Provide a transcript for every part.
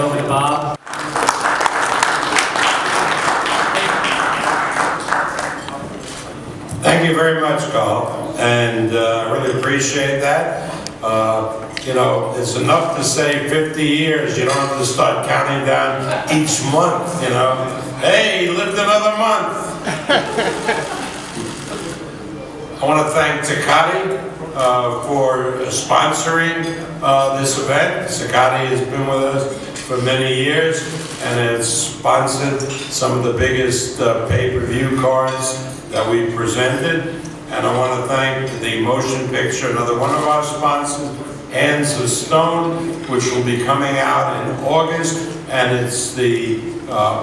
over to Bob. Thank you very much, Carl, and I really appreciate that. You know, it's enough to say 50 years. You don't have to start counting down each month, you know. Hey, he lived another month. I want to thank Takati for sponsoring this event. Takati has been with us for many years and has sponsored some of the biggest pay-per-view cards that we presented. And I want to thank the Motion Picture, another one of our sponsors, Hands of Stone, which will be coming out in August. And it's the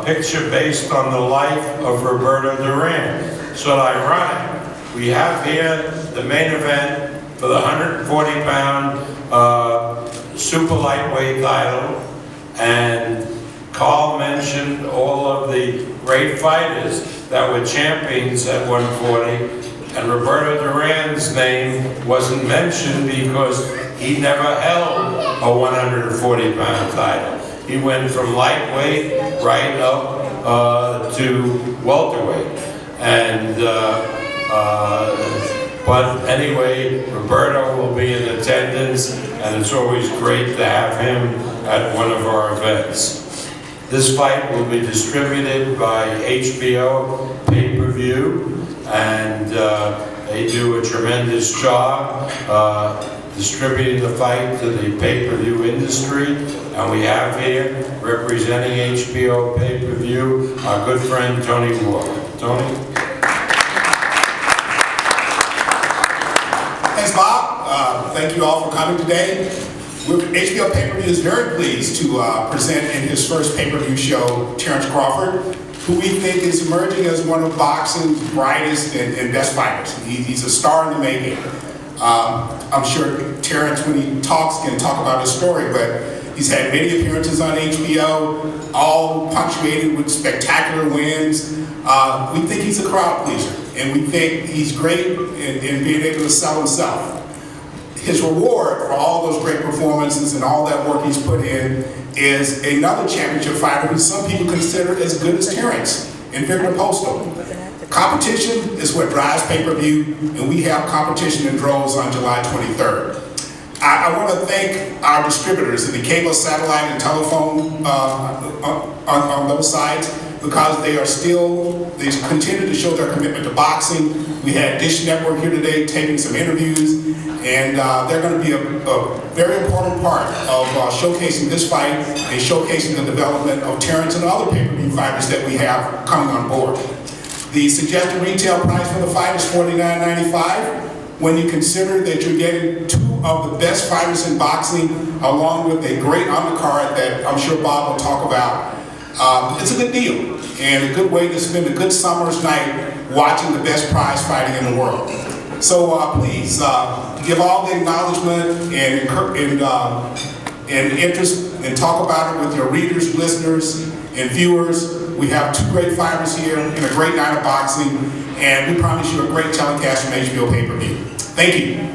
picture based on the life of Roberto Duran. So ironic. We have here the main event for the 140-pound super lightweight title, and Carl mentioned all of the great fighters that were champions at 140, and Roberto Duran's name wasn't mentioned because he never held a 140-pound title. He went from lightweight right up to welterweight, and but anyway, Roberto will be in attendance, and it's always great to have him at one of our events. This fight will be distributed by HBO Pay-Per-View, and they do a tremendous job distributing the fight to the pay-per-view industry. And we have here, representing HBO Pay-Per-View, our good friend Tony Walker. Tony? Thanks, Bob. Thank you all for coming today. HBO Pay-Per-View is very pleased to present in his first pay-per-view show, Terence Crawford, who we think is emerging as one of boxing's brightest and best fighters. He's a star in the making. I'm sure Terence, when he talks, can talk about his story, but he's had many appearances on HBO, all punctuated with spectacular wins. We think he's a crowd pleaser, and we think he's great in being able to sell himself. His reward for all those great performances and all that work he's put in is another championship fighter who some people consider as good as Terence, and Viktor Postol. Competition is what drives pay-per-view, and we have competition in droves on July 23rd. I want to thank our distributors in the cable, satellite, and telephone on those sides, because they continue to show their commitment to boxing. We had Dish Network here today taking some interviews, and they're going to be a very important part of showcasing this fight and showcasing the development of Terence and other pay-per-view fighters that we have coming on board. The suggested retail price for the fight is $49.95. When you consider that you're getting two of the best fighters in boxing, along with a great undercard that I'm sure Bob will talk about, it's a good deal and a good way to spend a good summer's night watching the best prize fighting in the world. So please give all the acknowledgement and interest and talk about it with your readers, listeners, and viewers. We have two great fighters here and a great night of boxing, and we promise you a great telecast from HBO Pay-Per-View. Thank you.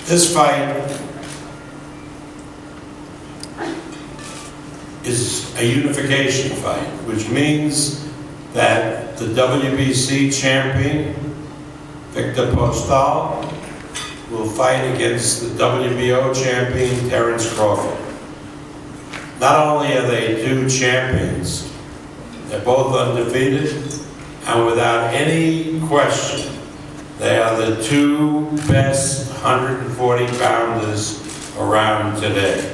This fight is a unification fight, which means that the WBC champion, Viktor Postol, will fight against the WBO champion, Terence Crawford. Not only are they two champions, they're both undefeated, and without any question, they are the two best 140-pounders around today.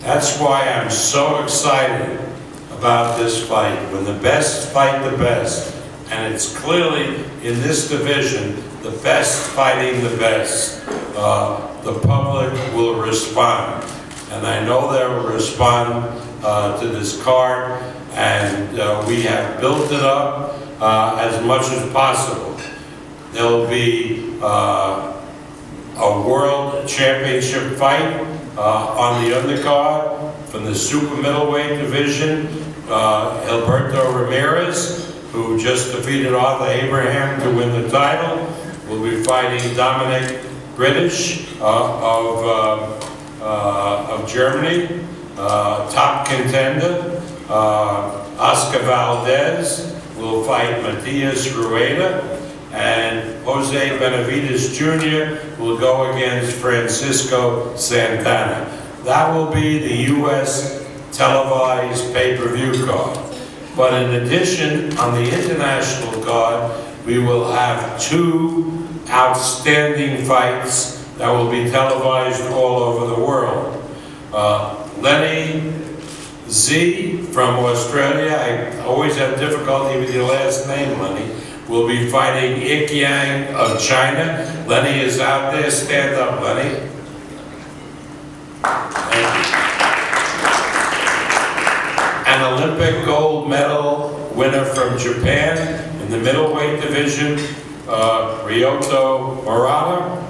That's why I'm so excited about this fight. When the best fight the best, and it's clearly in this division, the best fighting the best, the public will respond. And I know they will respond to this card, and we have built it up as much as possible. There'll be a world championship fight on the undercard from the super middleweight division Gilberto Ramirez, who just defeated Arthur Abraham to win the title, will be fighting Dominic British of Germany, top contender. Oscar Valdez will fight Matias Rueda, and Jose Benavides Jr. will go against Francisco Santana. That will be the U.S. televised pay-per-view card. But in addition, on the international card, we will have 2 outstanding fights that will be televised all over the world. Lenny Z from Australia, I always have difficulty with your last name, Lenny, will be fighting Ik Yang of China. Lenny is out there. Stand up, Lenny. Thank you. An Olympic gold medal winner from Japan in the middleweight division, Ryoto Murata,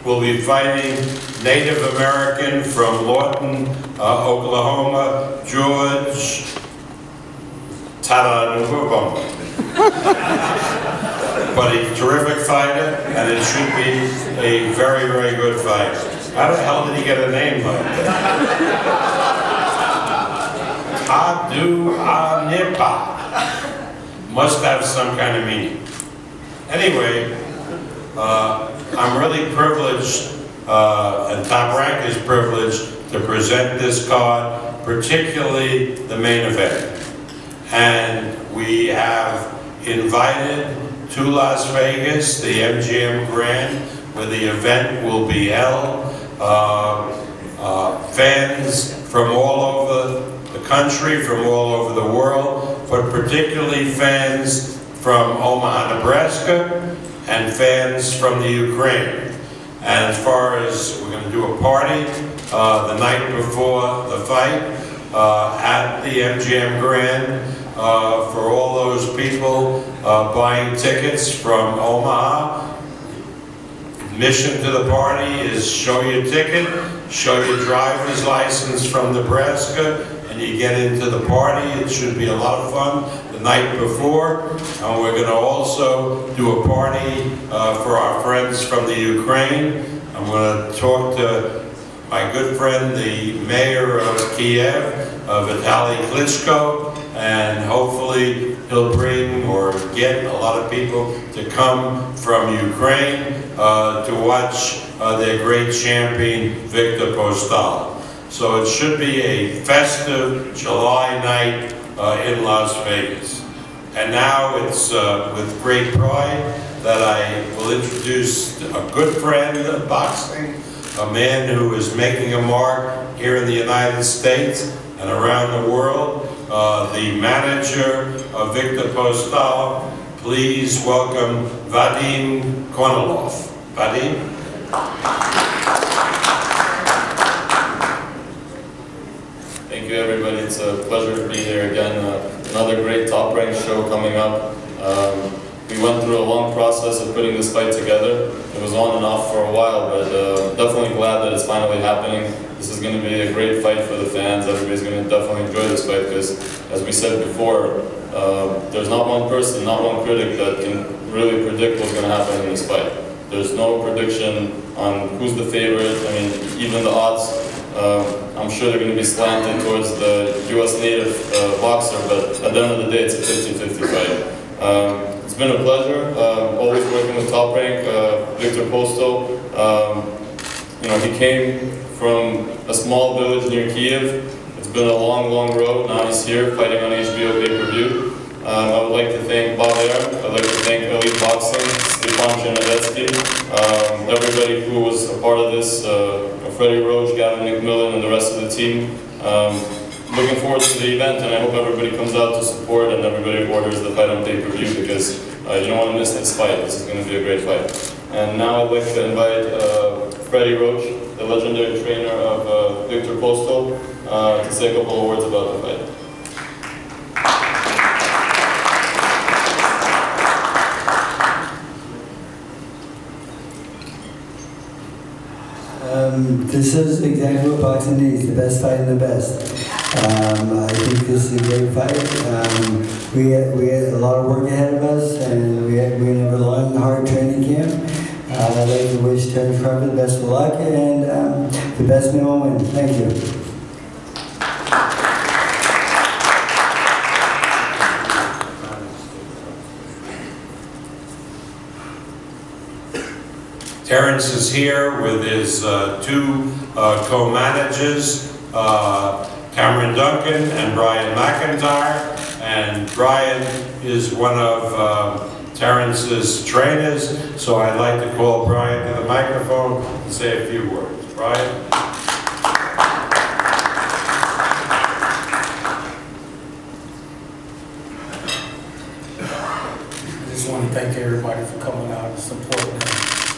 will be fighting Native American from Lawton, Oklahoma, George Taranubum. But he's a terrific fighter, and it should be a very, very good fight. How the hell did he get a name like that? Tadu Anipa. Must have some kind of meaning. Anyway, I'm really privileged, and Top Rank is privileged to present this card, particularly the main event. And we have invited to Las Vegas, the MGM Grand, where the event will be held. Fans from all over the country, from all over the world, but particularly fans from Omaha, Nebraska, and fans from the Ukraine. And as far as we're going to do a party the night before the fight at the MGM Grand for all those people buying tickets from Omaha. Admission to the party is show your ticket, show your driver's license from Nebraska, and you get into the party. It should be a lot of fun the night before. And we're going to also do a party for our friends from the Ukraine. I'm going to talk to my good friend, the mayor of Kiev, Vitaly Klitschko, and hopefully he'll bring or get a lot of people to come from Ukraine to watch their great champion, Viktor Postol. So it should be a festive July night in Las Vegas. And now it's with great pride that I will introduce a good friend of boxing, a man who is making a mark here in the United States and around the world, the manager of Viktor Postol. Please welcome Vadim Kornilov. Vadim? Thank you, everybody. It's a pleasure to be here again. Another great Top Rank show coming up. We went through a long process of putting this fight together. It was on and off for a while, but definitely glad that it's finally happening. This is going to be a great fight for the fans. Everybody's going to definitely enjoy this fight because, as we said before, there's not one person, not one critic that can really predict what's going to happen in this fight. There's no prediction on who's the favorite. I mean, even the odds, I'm sure they're going to be slanted towards the U.S. native boxer, but at the end of the day, it's a 50-50 fight. It's been a pleasure, always working with Top Rank, Viktor Postol. He came from a small village near Kiev. It's been a long, long road. Now he's here fighting on HBO pay-per-view. I would like to thank Bob Aaron. I'd like to thank Elite Boxing, Stepan Chernovetsky, everybody who was a part of this, Freddie Roach, Gavin McMillan, and the rest of the team. Looking forward to the event, and I hope everybody comes out to support and everybody orders the fight on pay-per-view because you don't want to miss this fight. This is going to be a great fight. And now I'd like to invite Freddie Roach, the legendary trainer of Viktor Postol, to say a couple of words about the fight. This is exactly what boxing needs, the best fight and the best. I think this is a great fight. We had a lot of work ahead of us, and we have a long, hard training camp. I'd like to wish Terence Crawford the best of luck and the best man will win. Thank you. Terence is here with his two co-managers, Cameron Duncan and Brian McIntyre. And Brian is one of Terence's trainers, so I'd like to call Brian to the microphone and say a few words. Brian? I just want to thank everybody for coming out and supporting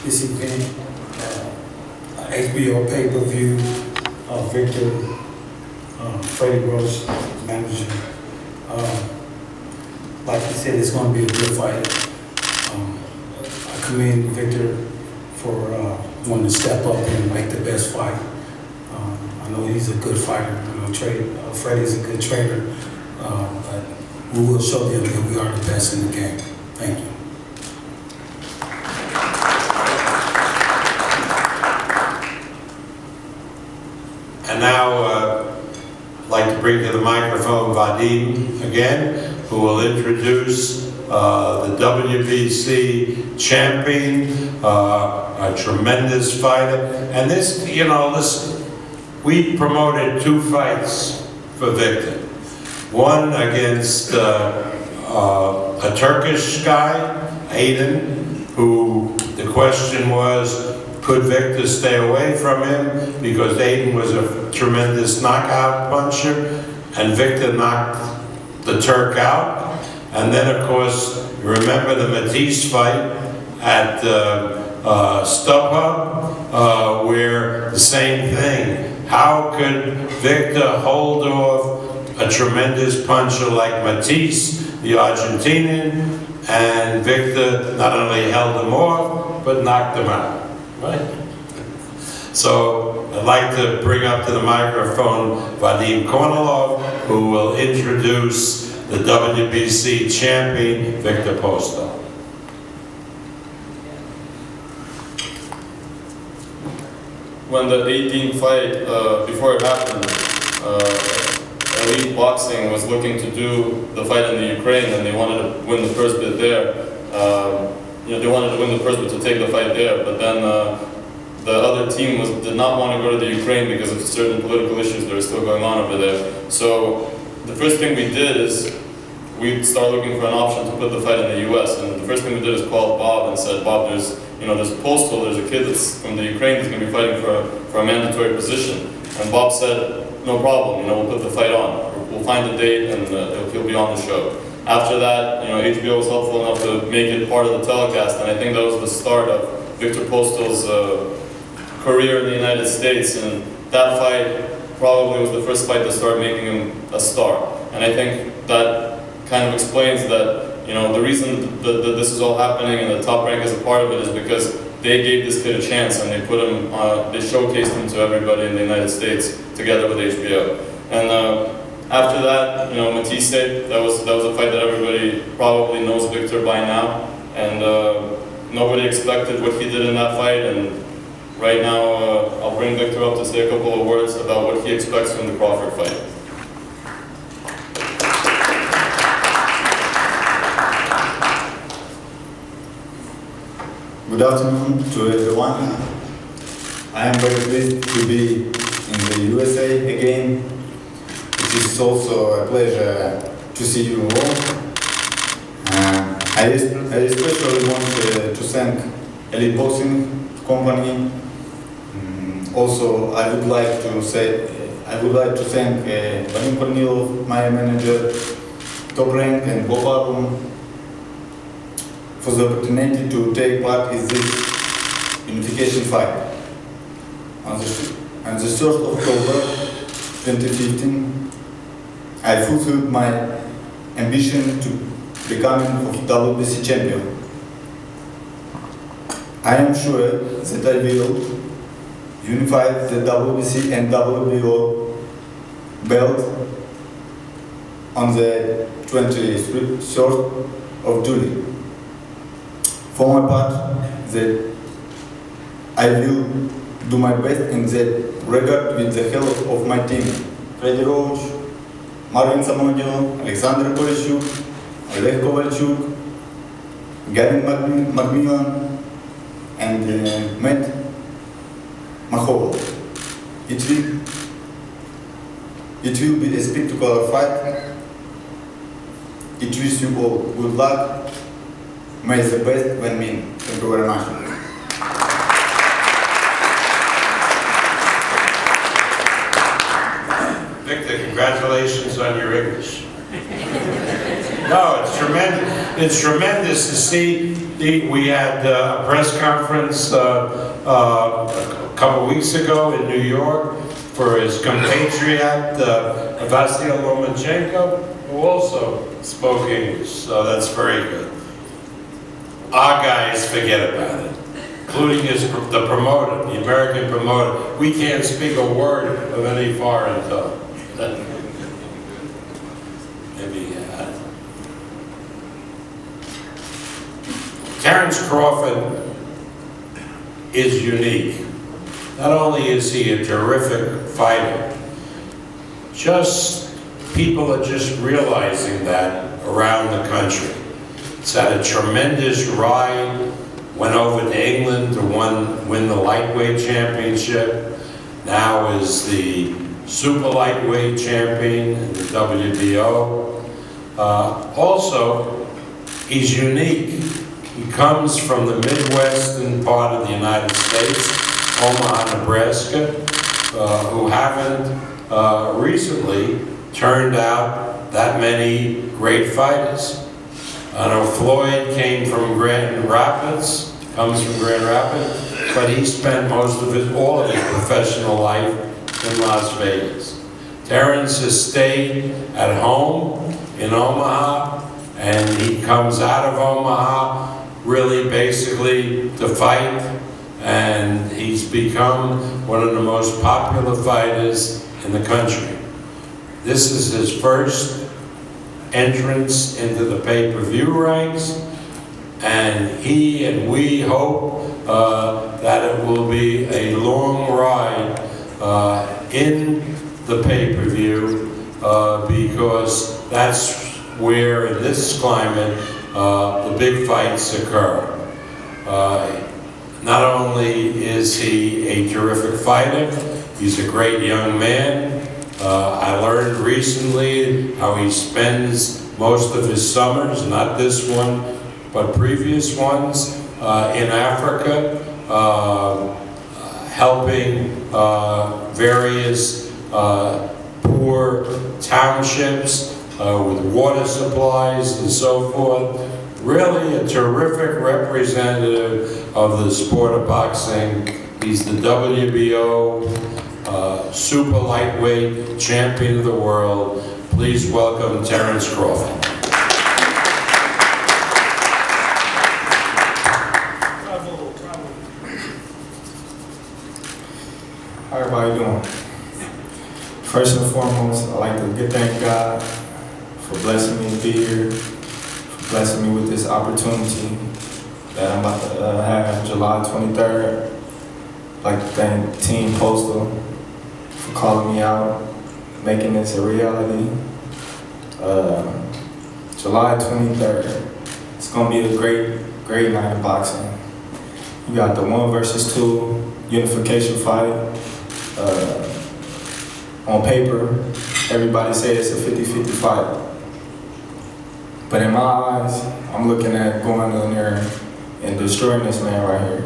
this event. HBO pay-per-view, Viktor, Freddie Roach, manager. Like he said, it's going to be a good fight. I commend Viktor for wanting to step up and make the best fight. I know he's a good fighter. I know Freddie's a good trainer, but we will show them that we are the best in the game. Thank you. And now, I'd like to bring to the microphone Vadim again, who will introduce the WBC champion, a tremendous fighter. And this, we promoted two fights for Viktor. One against a Turkish guy, Aiden, who the question was, could Viktor stay away from him? Because Aiden was a tremendous knockout puncher, and Viktor knocked the Turk out. And then, of course, you remember the Matisse fight at StubHub, where the same thing. How could Viktor hold off a tremendous puncher like Matisse, the Argentinian? And Viktor not only held him off, but knocked him out. Right? So I'd like to bring up to the microphone Vadim Kornilov, who will introduce the WBC champion, Viktor Postol. When the 18th fight, before it happened, Elite Boxing was looking to do the fight in the Ukraine, and they wanted to win the first bid there. They wanted to win the first bid to take the fight there, but then the other team did not want to go to the Ukraine because of certain political issues that are still going on over there. So the first thing we did is we started looking for an option to put the fight in the U.S. And the first thing we did is call Bob and said, Bob, there's Postol, there's a kid that's from the Ukraine that's going to be fighting for a mandatory position. And Bob said, no problem, we'll put the fight on. We'll find a date and he'll be on the show. After that, HBO was helpful enough to make it part of the telecast, and I think that was the start of Viktor Postol's career in the United States. And that fight probably was the first fight that started making him a star. And I think that kind of explains that, the reason that this is all happening and the Top Rank is a part of it is because they gave this kid a chance and they put him, they showcased him to everybody in the United States together with HBO. And after that, Matisse, that was a fight that everybody probably knows Viktor by now, and nobody expected what he did in that fight. And right now, I'll bring Viktor up to say a couple of words about what he expects from the Crawford fight. Good afternoon to everyone. I am very pleased to be in the USA again. It is also a pleasure to see you all. I especially want to thank Elite Boxing Company. Also, I would like to thank Vadim Kornilov, my manager, Top Rank, and Bob for the opportunity to take part in this unification fight. On the 3rd of October 2015, I fulfilled my ambition to becoming WBC champion. I am sure that I will unify the WBC and WBO belt on the 23rd of July. For my part, that I will do my best in that regard with the help of my team. Freddy Roach, Marvin Samodio, Alexander Polishuk, Oleg Kovalchuk, Gavin Macmillan, and Matt Mahowal. It will be a spectacular fight. It wish you all good luck. May the best win. Thank you very much. Victor, congratulations on your English. No, it's tremendous. It's tremendous to see. We had a press conference a couple weeks ago in New York for his compatriot, Vasyl Lomachenko, who also spoke English. So that's very good. Our guys forget about it, including the promoter, the American promoter. We can't speak a word of any foreign tongue. Maybe Terence Crawford is unique. Not only is he a terrific fighter, people are just realizing that around the country. He's had a tremendous ride, went over to England to win the lightweight championship, now is the super lightweight champion in the WBO. Also, he's unique. He comes from the Midwestern part of the United States, Omaha, Nebraska, who haven't recently turned out that many great fighters. I know Floyd came from Grand Rapids, comes from Grand Rapids, but he spent all of his professional life in Las Vegas. Terence has stayed at home in Omaha, and he comes out of Omaha really basically to fight, and he's become one of the most popular fighters in the country. This is his first entrance into the pay-per-view ranks, and he and we hope that it will be a long ride in the pay-per-view because that's where, in this climate, the big fights occur. Not only is he a terrific fighter, he's a great young man. I learned recently how he spends most of his summers, not this one, but previous ones, in Africa, helping various poor townships with water supplies and so forth. Really a terrific representative of the sport of boxing. He's the WBO super lightweight champion of the world. Please welcome Terence Crawford. How everybody doing? First and foremost, I'd like to thank God for blessing me to be here, for blessing me with this opportunity that I'm about to have July 23rd. I'd like to thank Team Postol for calling me out, making this a reality. July 23rd, it's gonna be a great night of boxing. You got the 1 versus 2 unification fight. On paper, everybody says it's a 50-50 fight. But in my eyes, I'm looking at going in there and destroying this man right here.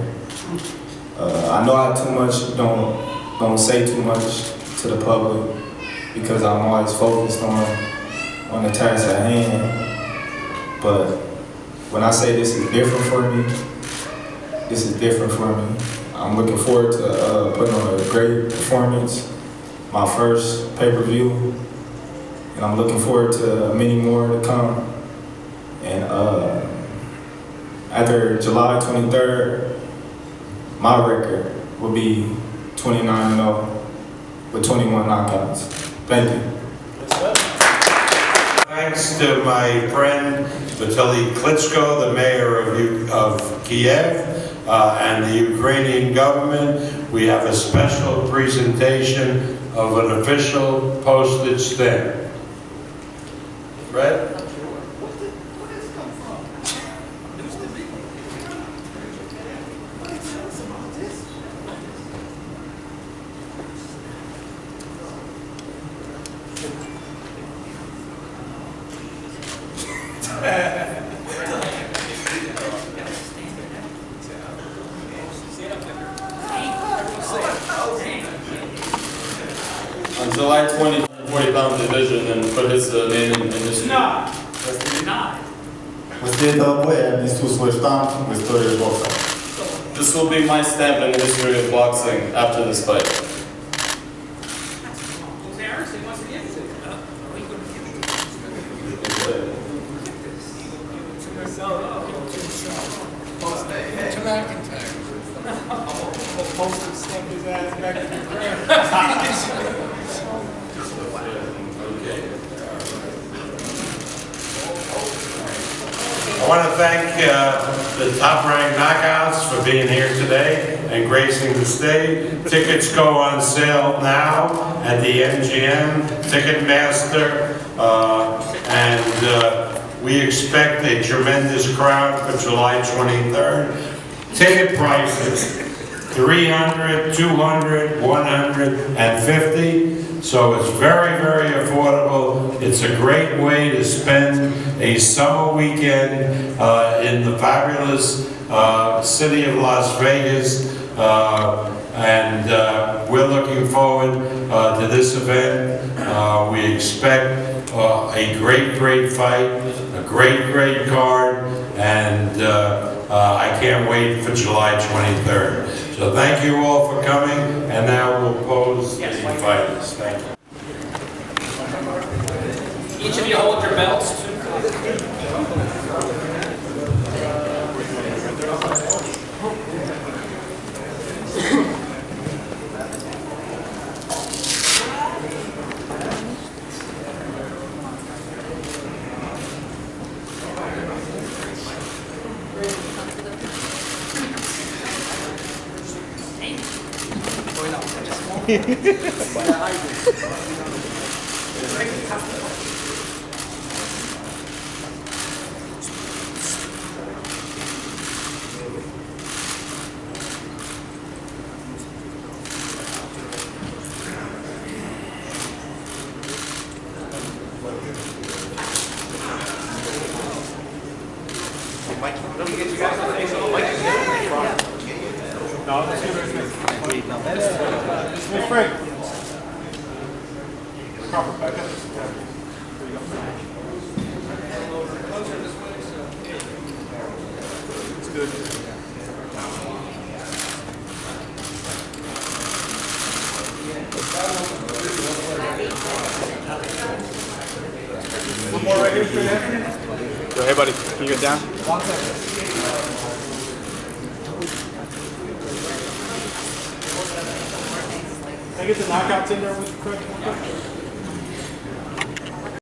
I know I don't say too much to the public because I'm always focused on the task at hand. But when I say this is different for me, this is different for me. I'm looking forward to putting on a great performance, my first pay-per-view, and I'm looking forward to many more to come. And after July 23rd, my record will be 29-0 with 21 knockouts. Thank you. Thanks to my friend Vitaly Klitschko, the mayor of Kiev, and the Ukrainian government. We have a special presentation of an official postage stamp. Fred? On July 20, 40-pound division and put his name in history. Uspije Talaboje nisu svoj štamp u istoriji boksa. This will be my stamp in the history of boxing after this fight. Terence, he wants to give it to you. Postal stamp his ass back in the ground. I want to thank the top-ranked knockouts for being here today and gracing the stage. Tickets go on sale now at the MGM Ticketmaster, and we expect a tremendous crowd for July 23rd. Ticket prices, $300, $200, $150. So it's very, very affordable. It's a great way to spend a summer weekend in the fabulous city of Las Vegas. And we're looking forward to this event. We expect a great, great fight, a great, great card, and I can't wait for July 23rd. So thank you all for coming, and now we'll pose the fighters. Thank you. Each of you hold your belts. Crawford, back up. There you go. It's good. One more right here, straight ahead. Go ahead, buddy. Can you get down? 1 second. Can I get the knockouts in there with Craig?